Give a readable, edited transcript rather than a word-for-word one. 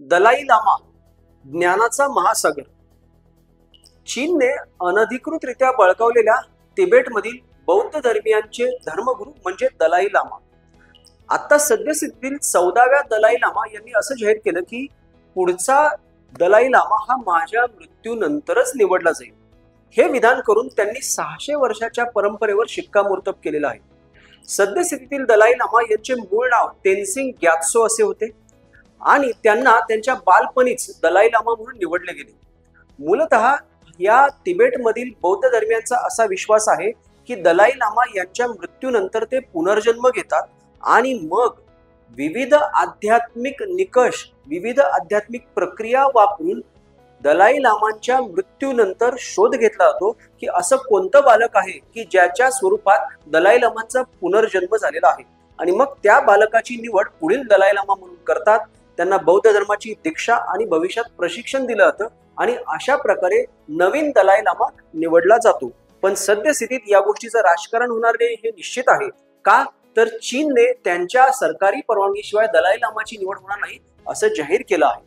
Dalai llama ज्ञानाचा महासागर. चीनने अनधिकृतरित्या बळकावलेल्या तिबेटमधील बौद्ध धर्मियांचे धर्मगुरू म्हणजे दलाई लामा. आता सद्यस्थितीतील 14व्या दलाई लामा यांनी असं जाहीर केलं की पुढचा दलाई लामा हा माझ्या मृत्यूनंतरच निवडला जाईल. हे विधान करून त्यांनी 600 वर्षाच्या परंपरेवर शिक्कामोर्तब केलेलं आहे. सद्यस्थितीतील दलाई लामा यांचे मूळ नाव तेनसिंग ग्यात्सो असे होते आणि त्यांना त्यांच्या बालपणीच दलाई लामा म्हणून निवडले गेले. मूलतः या तिबेटमधील बौद्ध धर्मियांचा असा विश्वास आहे की दलाई लामा यांच्या मृत्यूनंतर ते पुनर्जन्म घेतात आणि मग विविध आध्यात्मिक निकष, विविध आध्यात्मिक प्रक्रिया वापरून दलाई लामांच्या मृत्यूनंतर शोध घेतला जातो की असं कोणतं बालक आहे की ज्याच्या स्वरूपात दलाई लामांचा पुनर्जन्म झालेला आहे आणि मग त्या बालकाची निवड पुढील दलाई लामा म्हणून करतात. त्यांना बौद्ध धर्माची दीक्षा आणि भविष्यात प्रशिक्षण दिलं जातं आणि अशा प्रकारे नवीन दलाई लामा निवडला जातो. पण सद्यस्थितीत या गोष्टीचं राजकारण होणार नाही हे निश्चित आहे. का तर चीनने त्यांच्या सरकारी परवानगीशिवाय दलाई लामाची निवड होणार नाही असं जाहीर केलं आहे.